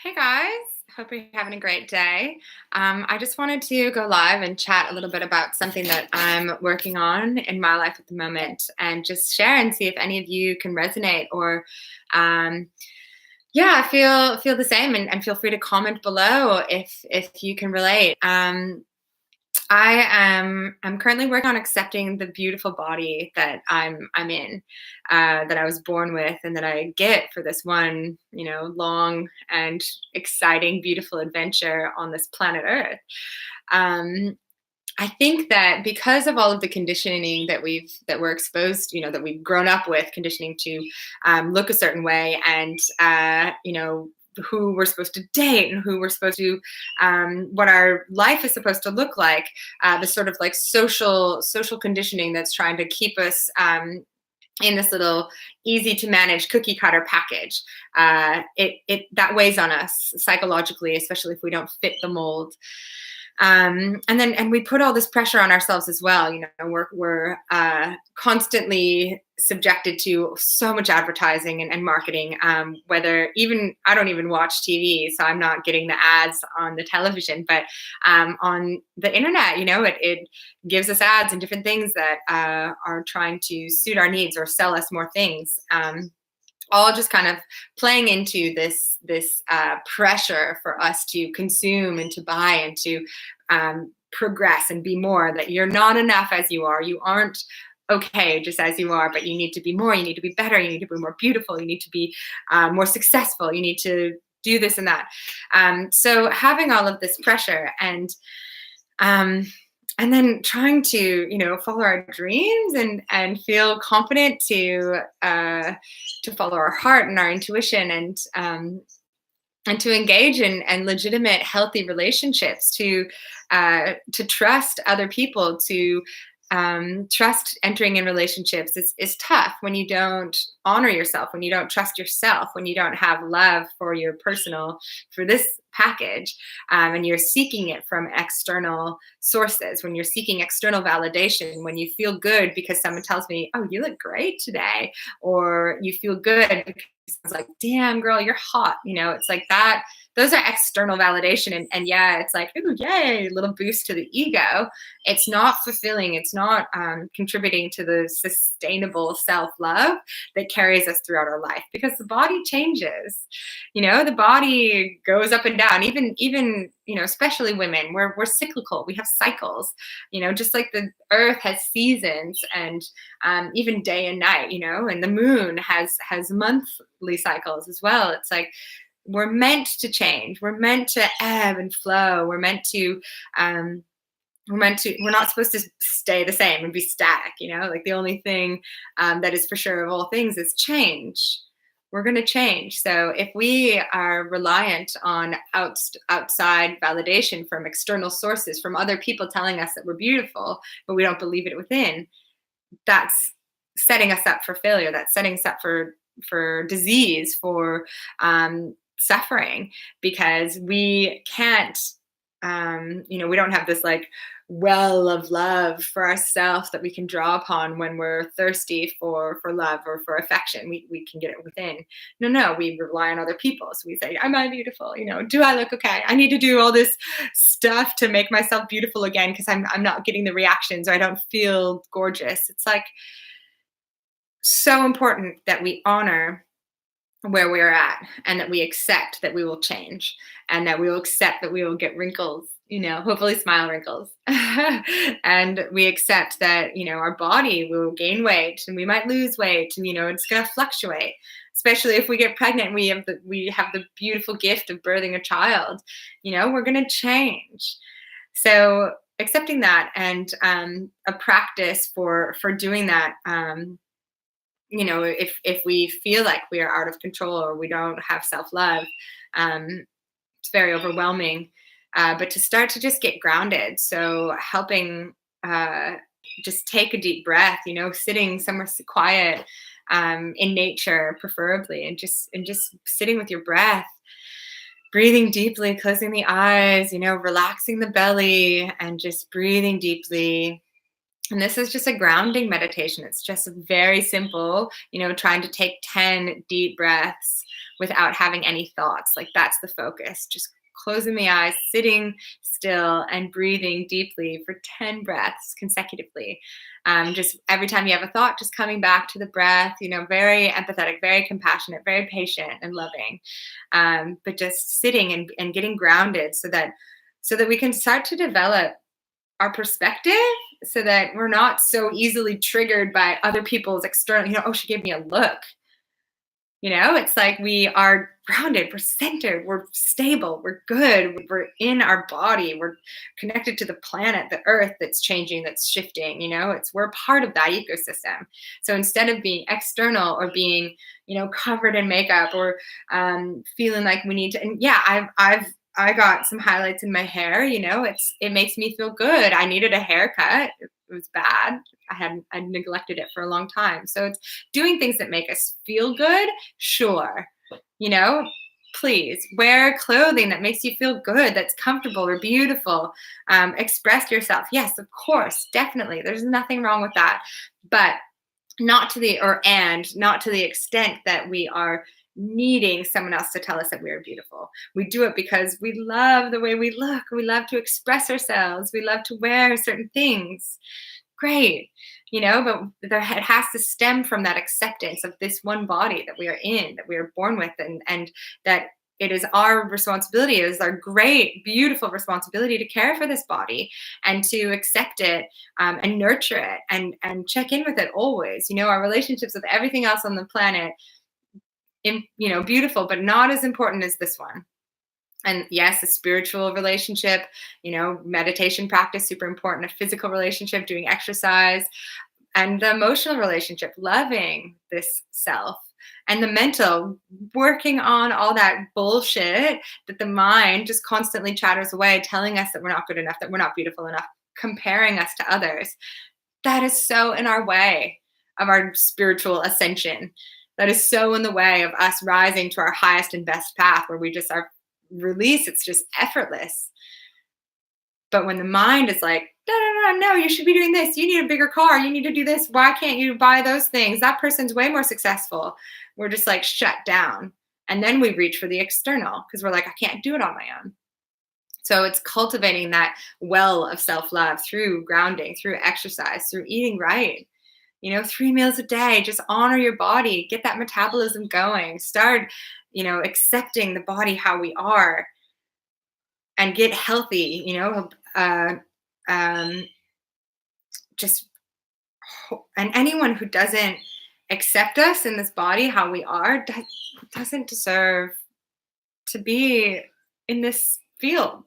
Hey guys, hope you're having a great day. I just wanted to go live and chat a little bit about something that I'm working on in my life at the moment, and just share and see if any of you can resonate or, um, yeah, feel the same, and feel free to comment below if you can relate. I'm currently working on accepting the beautiful body that I'm in, that I was born with, and that I get for this one, long and exciting, beautiful adventure on this planet Earth. Um, I think that because of all of the conditioning that we're exposed, that we've grown up with, conditioning to look a certain way, and who we're supposed to date, and who we're supposed to, what our life is supposed to look like, the sort of like social conditioning that's trying to keep us in this little easy to manage cookie cutter package. It that weighs on us psychologically, especially if we don't fit the mold. And we put all this pressure on ourselves as well. We're constantly subjected to so much advertising and marketing. Whether even I don't even watch TV, so I'm not getting the ads on the television, but on the internet, it gives us ads and different things that are trying to suit our needs or sell us more things. All just kind of playing into this pressure for us to consume and to buy and to progress and be more. That you're not enough as you are. You aren't okay just as you are, but you need to be more. You need to be better. You need to be more beautiful. You need to be more successful. You need to do this and that. So having all of this pressure um, and then trying to follow our dreams and feel confident to follow our heart and our intuition, and to engage in and legitimate healthy relationships, to trust other people, to trust entering in relationships is tough when you don't honor yourself, when you don't trust yourself, when you don't have love for this package, and you're seeking it from external sources, when you're seeking external validation, when you feel good because someone tells me, oh, you look great today, or you feel good because it's like, damn girl, you're hot. It's like that. Those are external validation. And yeah, it's like, ooh, yay, little boost to the ego. It's not fulfilling. It's not contributing to the sustainable self-love that carries us throughout our life, because the body changes. The body goes up and down. Even especially women, we're cyclical. We have cycles. Just like the earth has seasons, and even day and night. And the moon has monthly cycles as well. It's like we're meant to change. We're meant to ebb and flow. We're not supposed to stay the same and be static. Like the only thing that is for sure of all things is change. We're going to change. So if we are reliant on outside validation from external sources, from other people telling us that we're beautiful, but we don't believe it within, that's setting us up for failure. That's setting us up for disease, for suffering, because we can't, we don't have this like well of love for ourselves that we can draw upon when we're thirsty for love or for affection. We can get it within. No, we rely on other people. So we say, am I beautiful? Do I look okay? I need to do all this stuff to make myself beautiful again because I'm not getting the reactions, or I don't feel gorgeous. It's like so important that we honor where we're at, and that we accept that we will change, and that we will accept that we will get wrinkles, hopefully smile wrinkles. And we accept that, our body will gain weight, and we might lose weight, and, it's going to fluctuate, especially if we get pregnant. We have the beautiful gift of birthing a child. We're going to change. So accepting that, and a practice for doing that, if we feel like we are out of control or we don't have self-love, it's very overwhelming. But to start to just get grounded, so helping, just take a deep breath, sitting somewhere quiet, in nature preferably, and just sitting with your breath, breathing deeply, closing the eyes, relaxing the belly, and just breathing deeply, And this is just a grounding meditation. It's just very simple, trying to take 10 deep breaths without having any thoughts. Like that's the focus. Just closing the eyes, sitting still, and breathing deeply for 10 breaths consecutively. Just every time you have a thought, just coming back to the breath, very empathetic, very compassionate, very patient and loving. But just sitting and getting grounded so that we can start to develop our perspective so that we're not so easily triggered by other people's external, oh, she gave me a look. It's like we are grounded, we're centered, we're stable, we're good, we're in our body, we're connected to the planet, the earth that's changing, that's shifting, we're part of that ecosystem. So instead of being external or being, covered in makeup or feeling like we need to, and yeah, I got some highlights in my hair, it makes me feel good. I needed a haircut. It was bad. I neglected it for a long time. So it's doing things that make us feel good. Sure. You know, please wear clothing that makes you feel good, that's comfortable or beautiful. Express yourself. Yes, of course, definitely. There's nothing wrong with that. But not to the extent that we are needing someone else to tell us that we are beautiful. We do it because we love the way we look. We love to express ourselves. We love to wear certain things. Great. But it has to stem from that acceptance of this one body that we are in, that we are born with, and that it is our responsibility, it is our great, beautiful responsibility to care for this body and to accept it, and nurture it and check in with it always. Our relationships with everything else on the planet, beautiful, but not as important as this one. And yes, a spiritual relationship, meditation practice, super important, a physical relationship, doing exercise, and the emotional relationship, loving this self, and the mental, working on all that bullshit that the mind just constantly chatters away, telling us that we're not good enough, that we're not beautiful enough, comparing us to others. That is so in our way of our spiritual ascension. That is so in the way of us rising to our highest and best path, where we just are release. It's just effortless. But when the mind is like, no, you should be doing this. You need a bigger car. You need to do this. Why can't you buy those things? That person's way more successful. We're just like shut down. And then we reach for the external because we're like, I can't do it on my own. So it's cultivating that well of self-love through grounding, through exercise, through eating right. 3 meals a day, just honor your body, get that metabolism going, start, accepting the body how we are, and get healthy, just, and anyone who doesn't accept us in this body how we are doesn't deserve to be in this field.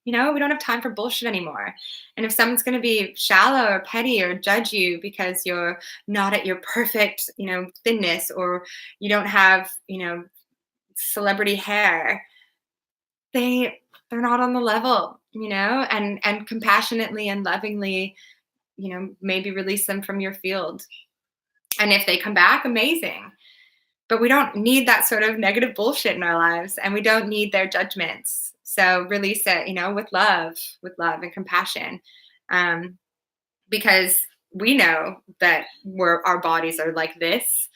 We don't have time for bullshit anymore. And if someone's going to be shallow or petty or judge you because you're not at your perfect, thinness, or you don't have, celebrity hair, they're not on the level, and compassionately and lovingly, maybe release them from your field. And if they come back, amazing. But we don't need that sort of negative bullshit in our lives, and we don't need their judgments. So release it, with love and compassion, because we know that our bodies are like this,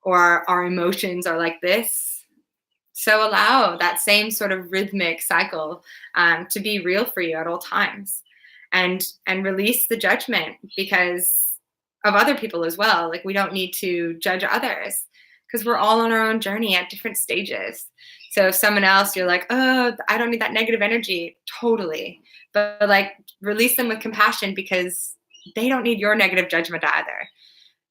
or our emotions are like this. So allow that same sort of rhythmic cycle to be real for you at all times, and release the judgment because of other people as well. Like, we don't need to judge others because we're all on our own journey at different stages. So if someone else, you're like, oh, I don't need that negative energy, totally. But like, release them with compassion because they don't need your negative judgment either.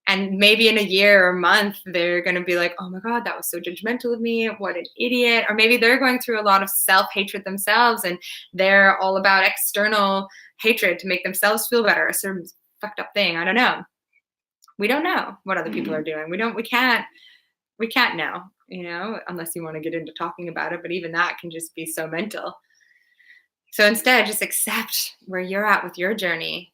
And maybe in a year or month, they're going to be like, oh my God, that was so judgmental of me. What an idiot. Or maybe they're going through a lot of self-hatred themselves, and they're all about external hatred to make themselves feel better. A certain fucked up thing. I don't know. We don't know what other people are doing. We can't know, unless you want to get into talking about it. But even that can just be so mental. So instead, just accept where you're at with your journey.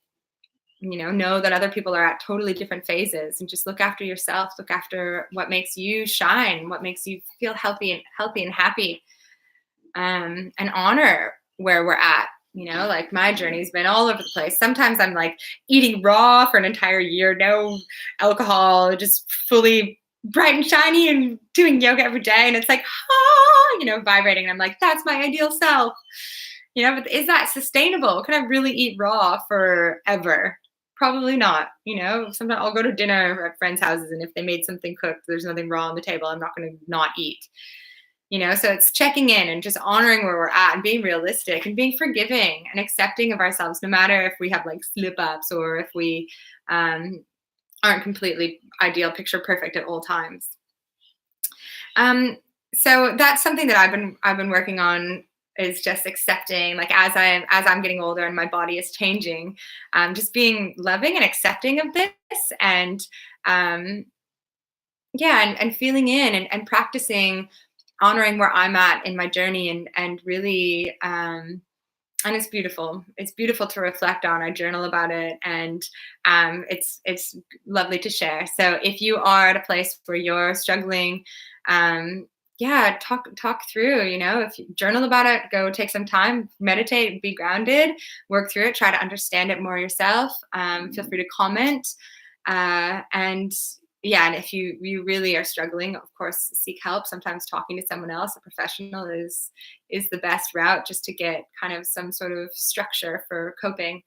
Know that other people are at totally different phases, and just look after yourself, look after what makes you shine, what makes you feel healthy and happy, and honor where we're at. Like my journey's been all over the place. Sometimes I'm like eating raw for an entire year, no alcohol, just fully bright and shiny and doing yoga every day. And it's like, vibrating. And I'm like, that's my ideal self. But is that sustainable? Can I really eat raw forever? Probably not. Sometimes I'll go to dinner at friends' houses, and if they made something cooked, there's nothing raw on the table, I'm not going to not eat. So it's checking in and just honoring where we're at and being realistic and being forgiving and accepting of ourselves, no matter if we have like slip ups or if we aren't completely ideal picture perfect at all times. Um, so that's something that I've been working on, is just accepting, like as I'm getting older and my body is changing, just being loving and accepting of this, and um, yeah, and feeling in, and practicing honoring where I'm at in my journey, and really, and it's beautiful. It's beautiful to reflect on. I journal about it, and it's lovely to share. So if you are at a place where you're struggling, yeah, talk through. If you journal about it, go take some time, meditate, be grounded, work through it, try to understand it more yourself. Feel free to comment, and yeah, and if you really are struggling, of course, seek help. Sometimes talking to someone else, a professional, is the best route, just to get kind of some sort of structure for coping.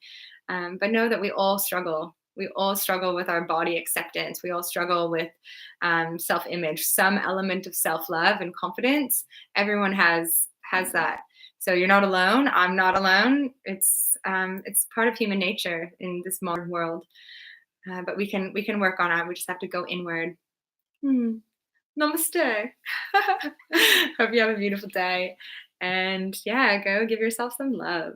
But know that we all struggle. We all struggle with our body acceptance. We all struggle with self-image, some element of self-love and confidence. Everyone has that. So you're not alone. I'm not alone. It's part of human nature in this modern world. But we can work on it. We just have to go inward. Hmm. Namaste. Hope you have a beautiful day. And yeah, go give yourself some love.